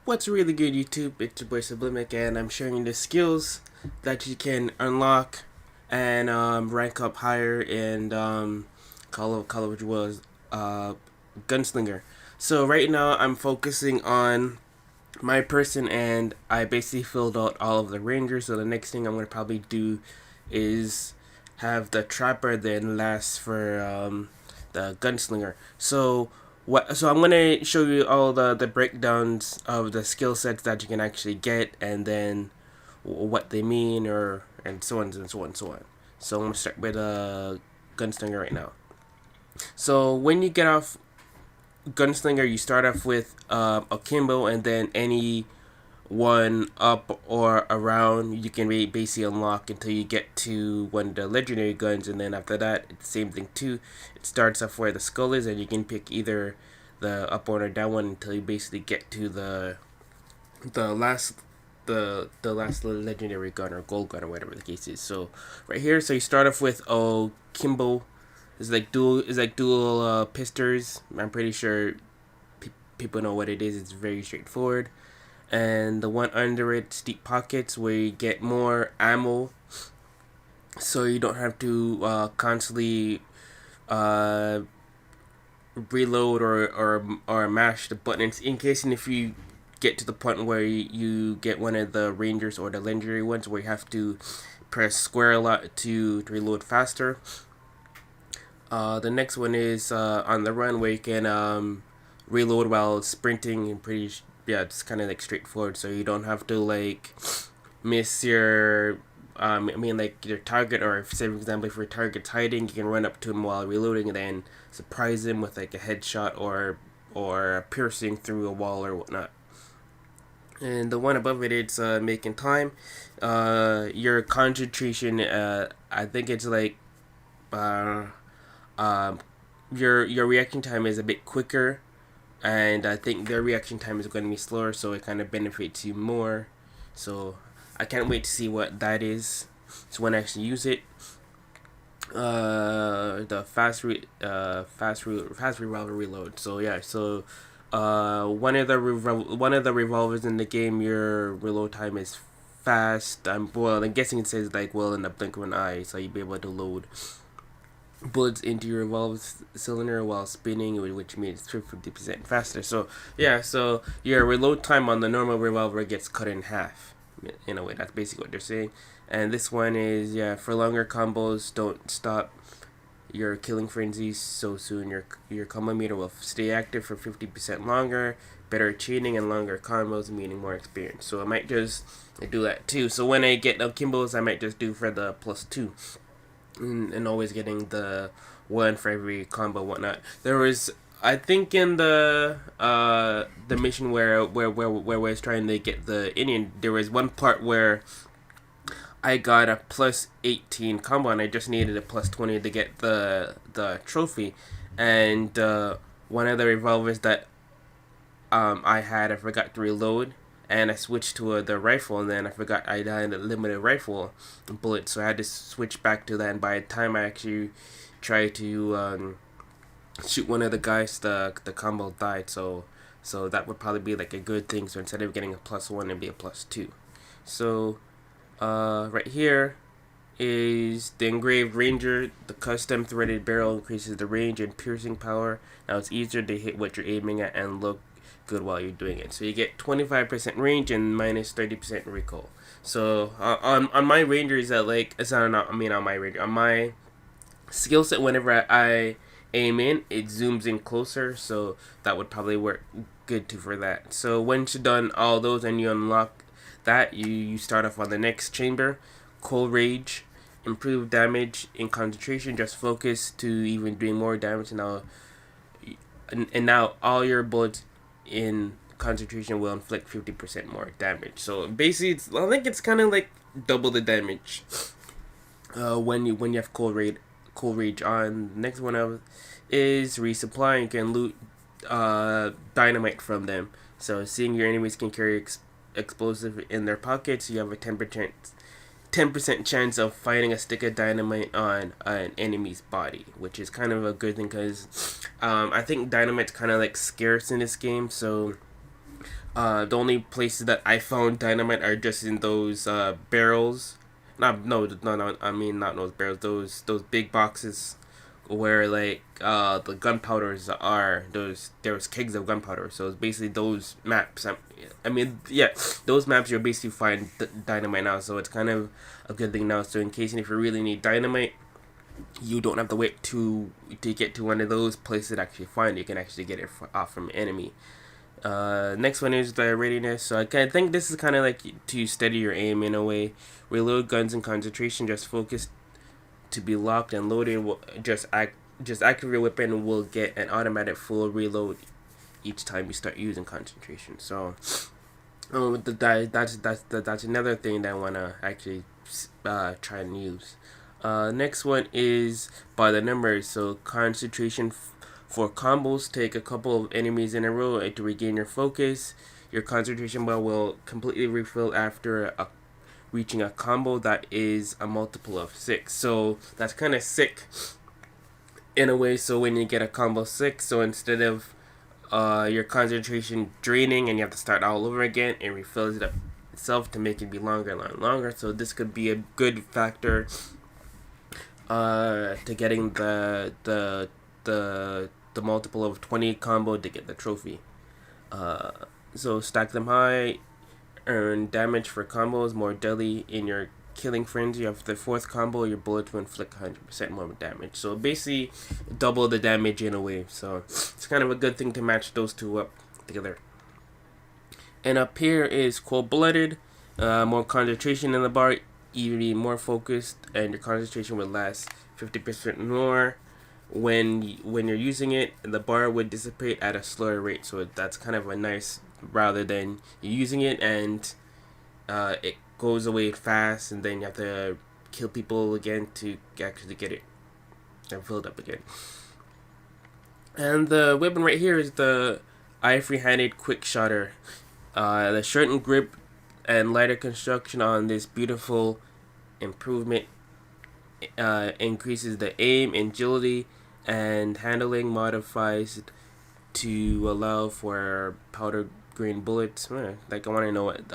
What's really good, YouTube? It's your boy Sublimic, and I'm sharing the skills that you can unlock and rank up higher in Call of Juarez Gunslinger. So right now I'm focusing on my person, and I basically filled out all of the rangers. So the next thing I'm gonna probably do is have the trapper, then last for the gunslinger. So I'm gonna show you all the breakdowns of the skill sets that you can actually get, and then what they mean, or and so on and so on and so on. So I'm gonna start with a gunslinger right now. So when you get off gunslinger, you start off with a Kimbo, and then any one up or around you can basically unlock until you get to one of the legendary guns, and then after that it's the same thing too. It starts off where the skull is, and you can pick either the up one or down one until you basically get to the last the last legendary gun or gold gun or whatever the case is. So right here, so you start off with Kimbo. It's like dual pistols. I'm pretty sure people know what it is. It's very straightforward. And the one under it, deep pockets, where you get more ammo, so you don't have to constantly uh, reload or mash the buttons in case, and if you get to the point where you get one of the rangers or the legendary ones where you have to press square a lot to reload faster. The next one is on the run, where you can reload while sprinting, and yeah, it's kind of like straightforward, so you don't have to like miss your like your target, or if, say for example, if your target's hiding, you can run up to him while reloading and then surprise him with like a headshot or piercing through a wall or whatnot. And the one above it, it's making time. Your concentration, I think it's like uh, um, your reaction time is a bit quicker, and I think their reaction time is going to be slower, so it kind of benefits you more. So I can't wait to see what that is. So when I actually use it, the fast revolver reload. So yeah, so one of the revolvers in the game, your reload time is fast. I'm guessing it says like in the blink of an eye, so you'll be able to load bullets into your revolver cylinder while spinning, which means it's 50% faster. So yeah, so your reload time on the normal revolver gets cut in half. In a way, that's basically what they're saying. And this one is, yeah, for longer combos, don't stop your killing frenzies so soon. Your combo meter will stay active for 50% longer. Better chaining and longer combos, meaning more experience. So I might just do that too. So when I get the combos, I might just do for the +2. And always getting the one for every combo, whatnot. There was, I think, in the mission where I was trying to get the Indian, there was one part where I got a +18 combo, and I just needed a +20 to get the trophy. And one of the revolvers that I forgot to reload, and I switched to the rifle, and then I forgot I had a limited rifle bullet, so I had to switch back to that. And by the time I actually tried to shoot one of the guys, the combo died. So that would probably be like a good thing. So instead of getting a +1, it'd be a +2. So right here is the engraved ranger. The custom threaded barrel increases the range and piercing power. Now it's easier to hit what you're aiming at and look good while you're doing it. So you get 25% range and minus 30% recoil. So on my rangers, that like it's not, I mean, on my ranger, on my skill set, whenever I aim in, it zooms in closer, so that would probably work good too for that. So once you've done all those and you unlock that, you start off on the next chamber. Cold Rage, improved damage in concentration, just focus to even doing more damage. And now all your bullets in concentration will inflict 50% more damage. So basically, I think it's kind of like double the damage when you have Cold Rage on. Next one up is resupply. You can loot dynamite from them. So seeing your enemies can carry explosive in their pockets, you have a 10% chance of finding a stick of dynamite on an enemy's body, which is kind of a good thing, because I think dynamite's kind of like scarce in this game. So The only places that I found dynamite are just in those barrels. Not no no no. I mean not those barrels. Those big boxes where like the gunpowders are. There's kegs of gunpowder. So it's basically those maps. I mean yeah, those maps you'll basically find dynamite now. So it's kind of a good thing now. So in case if you really need dynamite, you don't have to wait to get to one of those places to actually find it. You can actually get it off from an enemy. Next one is the readiness. So I think this is kind of like to steady your aim in a way. Reload guns and concentration. Just focus to be locked and loaded. Just activate your weapon will get an automatic full reload each time you start using concentration. So, that's another thing that I wanna actually try and use. Next one is by the numbers. So concentration for combos, take a couple of enemies in a row to regain your focus. Your concentration bar will completely refill after reaching a combo that is a multiple of 6. So that's kind of sick in a way. So when you get a combo 6, so instead of your concentration draining and you have to start all over again, it refills it up itself to make it be longer and longer. So this could be a good factor to getting the multiple of 20 combo to get the trophy. So stack them high, earn damage for combos more deadly in your killing frenzy. Of the fourth combo, your bullets will inflict 100% more damage. So basically, double the damage in a way. So it's kind of a good thing to match those two up together. And up here is cold-blooded, more concentration in the bar, even more focused, and your concentration will last 50% more. When you're using it, the bar would dissipate at a slower rate. So that's kind of a nice, rather than you using it and it goes away fast, and then you have to kill people again to actually get it filled up again. And the weapon right here is the ivory-handed quick shotter. The shortened grip and lighter construction on this beautiful improvement increases the aim, agility, and handling. Modifies to allow for powder green bullets. Like I want to know what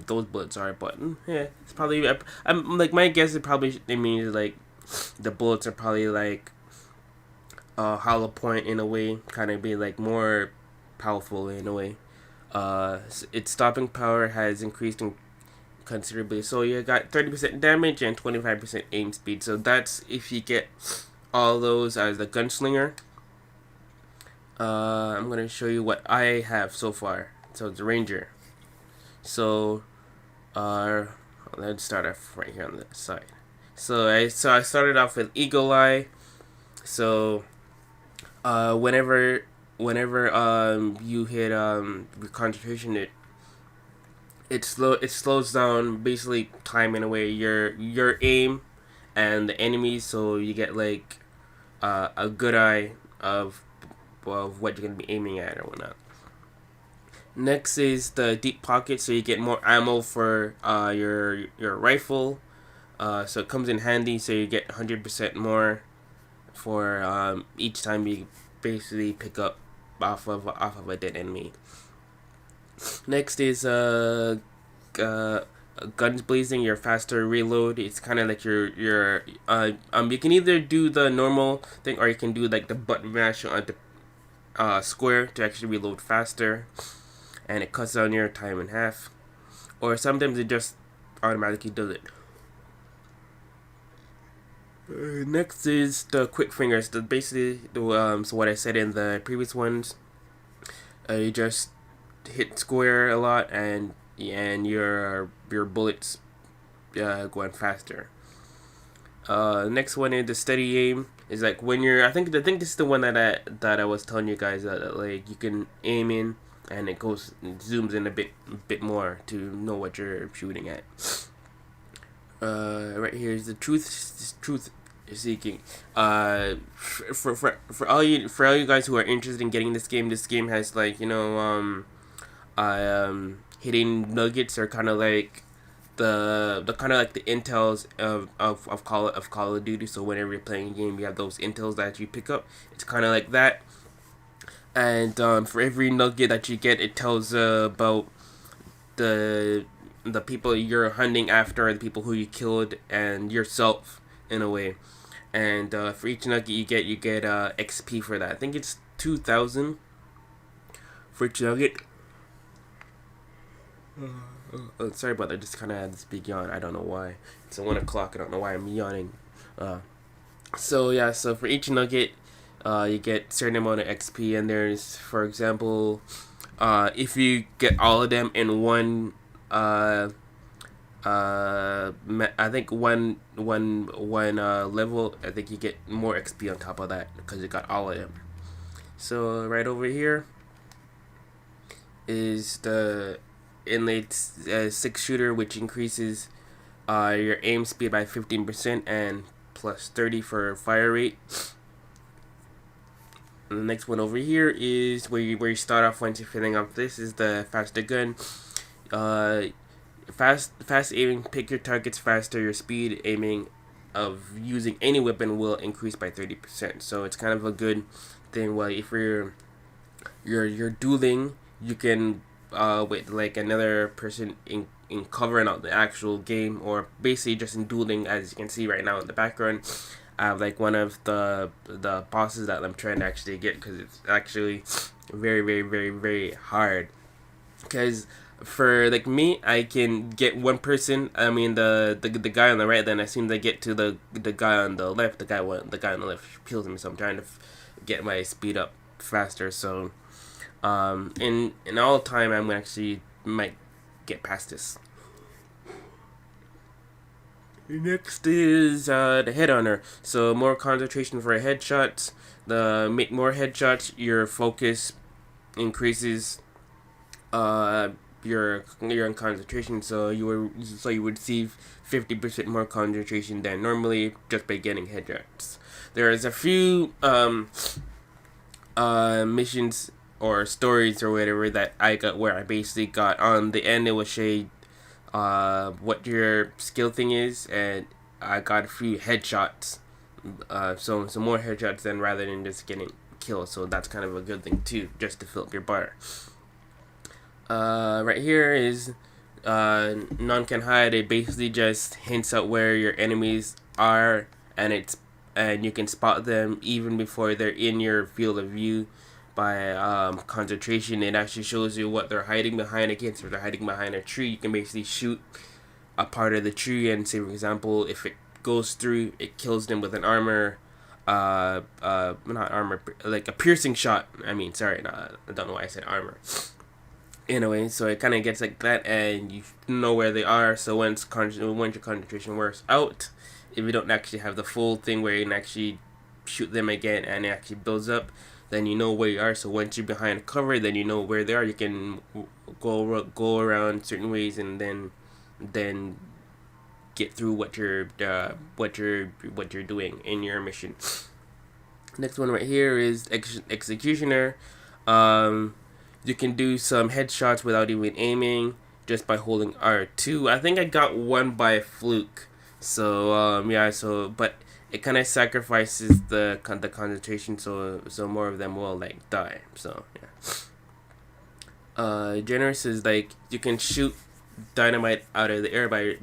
those bullets are, but yeah, it's probably. I'm like my guess is probably it means like the bullets are probably like hollow point in a way, kind of be like more powerful in a way. Its stopping power has increased considerably. So you got 30% damage and 25% aim speed. So that's if you get all those as the gunslinger. I'm gonna show you what I have so far. So it's a ranger. So let's start off right here on the side. So I started off with Eagle Eye. So whenever you hit concentration, it slows down basically time in a way your aim and the enemies, so you get like a good eye of what you're gonna be aiming at or whatnot. Next is the deep pocket, so you get more ammo for your rifle. So it comes in handy, so you get 100% more for each time you basically pick up off of a dead enemy. Next is guns blazing, your faster reload. It's kind of like your you can either do the normal thing or you can do like the button mash on the square to actually reload faster, and it cuts down your time in half. Or sometimes it just automatically does it. Next is the quick fingers. Basically, so what I said in the previous ones, you just hit square a lot, and your bullets going faster. Next one is the steady aim. Is like when you're. I think this is the one that I was telling you guys that like you can aim in and it zooms in a bit more to know what you're shooting at. Right here is the truth seeking. For all you guys who are interested in getting this game has like hitting nuggets are kind of like the kind of like the intels of Call of Duty. So whenever you're playing a game, you have those intels that you pick up. It's kind of like that. And for every nugget that you get, it tells about the the people you're hunting after, the people who you killed, and yourself in a way. And for each nugget you get XP for that. I think it's 2,000 for each nugget. Sorry about that. I just kind of had this big yawn. I don't know why. It's 1 o'clock. I don't know why I'm yawning. Uh, so yeah. So for each nugget, you get certain amount of XP. And there's, for example, if you get all of them in one, I think one level, I think you get more XP on top of that because you got all of them. So right over here is the inlate 6 shooter, which increases your aim speed by 15% and plus 30 for fire rate. And the next one over here is where you start off once you're filling up. This is the faster gun. Fast aiming, pick your targets faster. Your speed aiming of using any weapon will increase by 30%. So it's kind of a good thing. Well, if you're dueling, you can with like another person in covering out the actual game, or basically just in dueling, as you can see right now in the background. I have like one of the bosses that I'm trying to actually get, because it's actually very, very, very, very hard. Because for like me, I can get one person. I mean the guy on the right. Then as soon as I get to the guy on the left, the guy on the left kills me. So I'm trying to get my speed up faster. So in all time, I'm actually might get past this. Next is the headhunter. So more concentration for headshots. The make more headshots, your focus increases. Your concentration. So you would receive 50% more concentration than normally just by getting headshots. There is a few missions or stories or whatever that I got where I basically got on the end. It was shade what your skill thing is, and I got a few headshots. So some more headshots than rather than just getting killed. So that's kind of a good thing too, just to fill up your bar. Right here is none can hide. It basically just hints at where your enemies are, and you can spot them even before they're in your field of view by concentration. It actually shows you what they're hiding behind against. If they're hiding behind a tree, you can basically shoot a part of the tree, and say, for example, if it goes through, it kills them with an armor, not armor, like a piercing shot. I mean, sorry, I don't know why I said armor. Anyway, so it kind of gets like that, and you know where they are. So once your concentration wears out, if you don't actually have the full thing where you can actually shoot them again and it actually builds up, then you know where you are. So once you're behind cover, then you know where they are. You can go around certain ways, and then get through what you're doing in your mission. Next one right here is executioner. You can do some headshots without even aiming, just by holding R2. I think I got one by fluke. So yeah. So but it kind of sacrifices the concentration, so more of them will like die. So yeah. Generous is like you can shoot dynamite out of the air by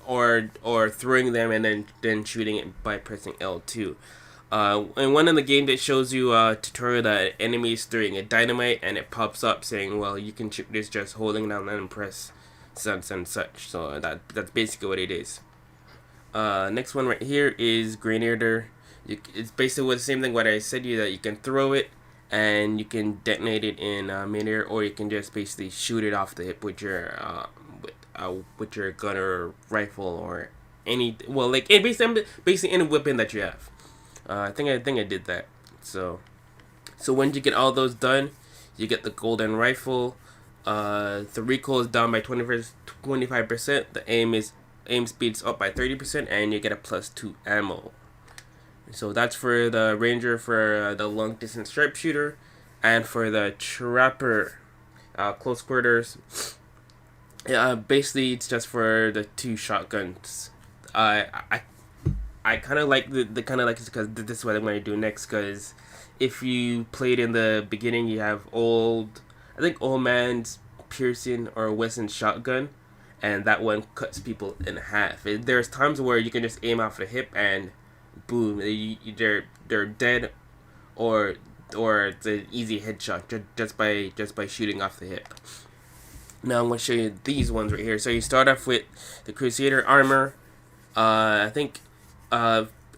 or throwing them and then shooting it by pressing L2. In one of the games, it shows you a tutorial that enemy is throwing a dynamite, and it pops up saying, well, you can shoot this just holding down and press such and such. So that's basically what it is. Next one right here is Grenadier. It's basically the same thing what I said to you, that you can throw it and you can detonate it in midair, or you can just basically shoot it off the hip with your gun or rifle or any, well, like it basically any weapon that you have. I think I did that. So once you get all those done, you get the golden rifle. The recoil is down by 25%. The aim speeds up by 30%, and you get a +2 ammo. So that's for the ranger, for the long distance sharpshooter, and for the trapper, close quarters. Basically it's just for the 2 shotguns. I kind of like the kind of like it because this is what I'm going to do next, because if you played in the beginning, you have I think old man's Pearson or Wesson shotgun, and that one cuts people in half. There's times where you can just aim off the hip and boom, they're dead, or it's an easy headshot just by shooting off the hip. Now I'm going to show you these ones right here. So you start off with the Crusader armor. I think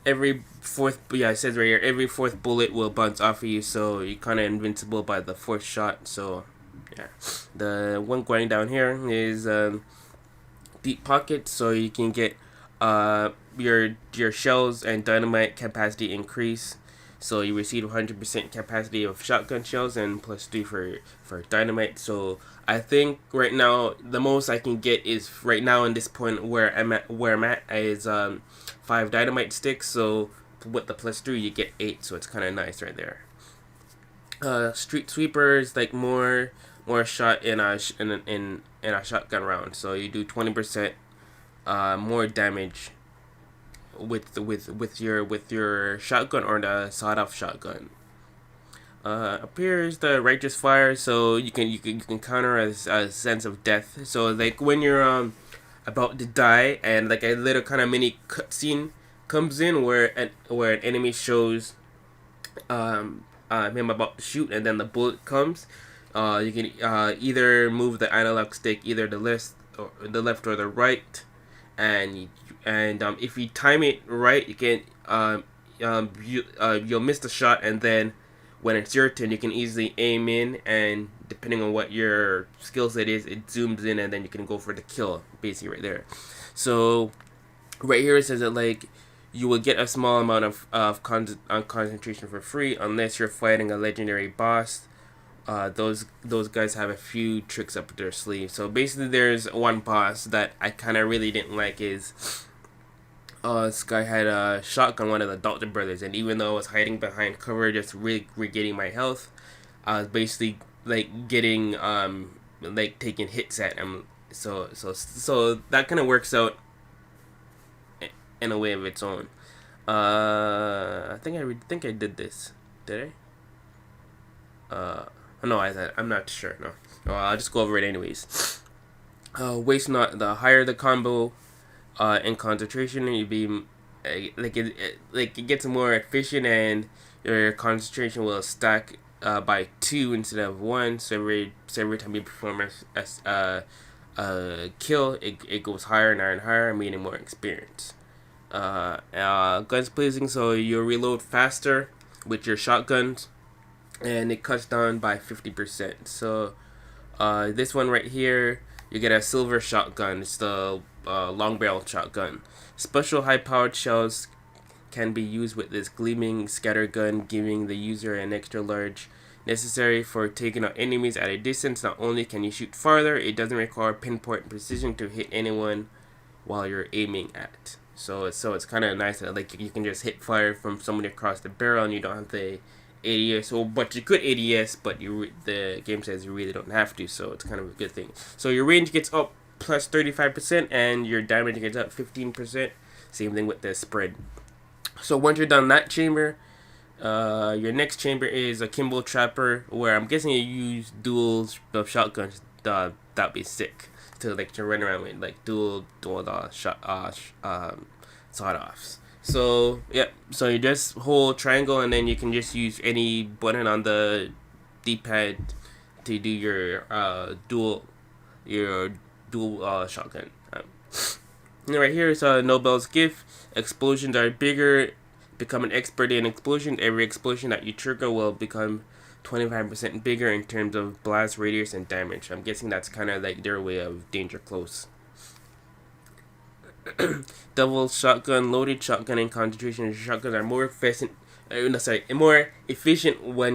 every fourth, yeah, it says right here, every fourth bullet will bounce off of you, so you're kind of invincible by the fourth shot. So yeah, the one going down here is deep pockets, so you can get your shells and dynamite capacity increase. So you receive 100% capacity of shotgun shells and plus 3 for dynamite. So I think right now the most I can get is right now in this point where I'm at is 5 dynamite sticks. So with the plus 3 you get 8. So it's kind of nice right there. Street sweeper is like more shot in a shotgun round. So you do 20% more damage with your shotgun or the sawed-off shotgun. Up here is the righteous fire, so you can counter a sense of death. So like when you're about to die, and like a little kind of mini cutscene comes in where an enemy shows him about to shoot, and then the bullet comes. You can either move the analog stick either the left or the right, and if you time it right, you can you'll miss the shot, and then when it's your turn, you can easily aim in, and depending on what your skill set is, it zooms in, and then you can go for the kill, basically right there. So right here it says that like you will get a small amount of concentration for free unless you're fighting a legendary boss. Those guys have a few tricks up their sleeve. So basically there's one boss that I kind of really didn't like is this guy had a shotgun, one of the Dalton brothers, and even though I was hiding behind cover just regaining my health, I was basically like getting like taking hits at him. So that kind of works out in a way of its own. I think I did this. Did I? No, I'm not sure. No, I'll just go over it anyways. Waste not. The higher the combo, in concentration, you be it gets more efficient, and your concentration will stack by 2 instead of 1. So every time you perform a kill, it goes higher and higher, meaning more experience. Guns blazing, so you reload faster with your shotguns, and it cuts down by 50%. So this one right here, you get a silver shotgun. It's the long barrel shotgun. Special high powered shells can be used with this gleaming scatter gun, giving the user an extra large necessary for taking out enemies at a distance. Not only can you shoot farther, it doesn't require pinpoint precision to hit anyone while you're aiming at. So it's kind of nice that like you can just hit fire from someone across the barrel, and you don't have the ADS. But you could ADS, but the game says you really don't have to. So it's kind of a good thing. So your range gets up plus 35%, and your damage gets up 15%. Same thing with the spread. So once you're done that chamber, your next chamber is a Kimbo Trapper, where I'm guessing you use duals of shotguns. That'd be sick to run around with like dual sawed-offs. So so you just hold triangle, and then you can just use any button on the D-pad to do your dual shotgun. And right here is Nobel's gift. Explosions are bigger. Become an expert in explosions. Every explosion that you trigger will become 25% bigger in terms of blast radius and damage. I'm guessing that's kind of like their way of danger close. Double shotgun, loaded shotgun, and concentration shotguns are more efficient when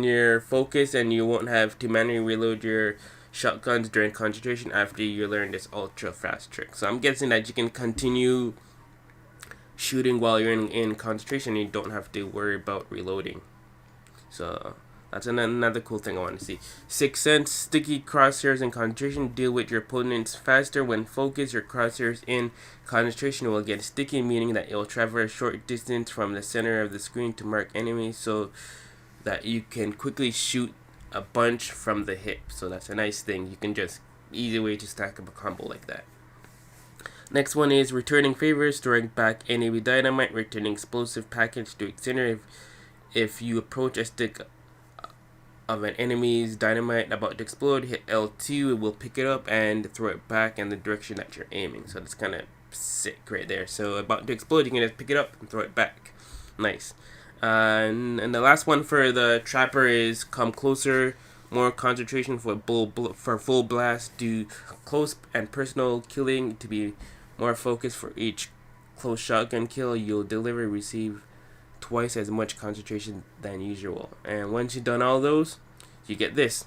you're focused, and you won't have to manually reload your shotguns during concentration after you learn this ultra fast trick. So I'm guessing that you can continue shooting while you're in concentration, and you don't have to worry about reloading. So that's another cool thing I want to see. 6th Sense, sticky crosshairs in concentration. Deal with your opponents faster when focused. Your crosshairs in concentration will get sticky, meaning that it will travel a short distance from the center of the screen to mark enemies. So that you can quickly shoot a bunch from the hip. So that's a nice thing. You can just easy way to stack up a combo like that. Next one is returning favors, throwing back enemy dynamite, returning explosive package to its center. If you approach a stick of an enemy's dynamite about to explode, hit L2, it will pick it up and throw it back in the direction that you're aiming. So that's kind of sick right there. So about to explode, you can just pick it up and throw it back. Nice. And the last one for the trapper is come closer, more concentration for full blast, do close and personal killing to be more focused for each close shotgun kill you'll deliver. Receive twice as much concentration than usual. And once you've done all those, you get this.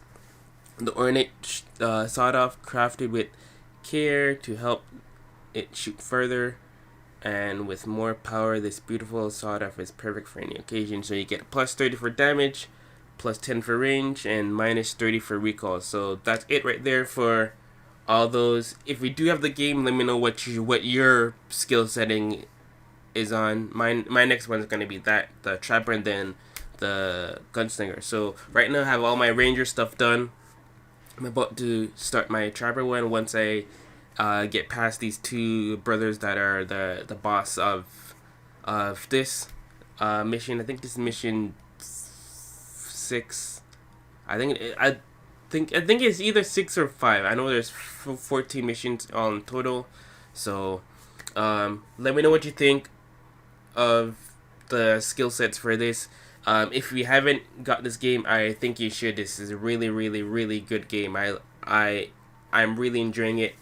The ornate sawed-off crafted with care to help it shoot further and with more power. This beautiful sawed-off is perfect for any occasion. So you get plus 30 for damage, plus 10 for range, and minus 30 for recall. So that's it right there for all those. If we do have the game, let me know what your skill setting is on. My next one is going to be the trapper and then the gunslinger. So right now I have all my ranger stuff done. I'm about to start my trapper one once I get past these two brothers that are the boss of this mission. I think this is mission 6. I think it's either 6 or 5. I know there's 14 missions on total. So let me know what you think of the skill sets for this. If you haven't got this game, I think you should. This is a really, really, really good game. I'm really enjoying it.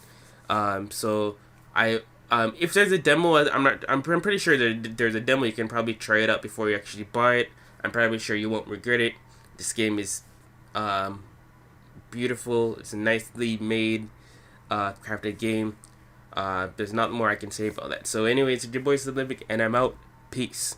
So if there's a demo, I'm pretty sure there's a demo. You can probably try it out before you actually buy it. I'm probably sure you won't regret it. This game is beautiful. It's a nicely made, crafted game. There's not more I can say about that. So anyways, it's your boy Civic, and I'm out. Peace.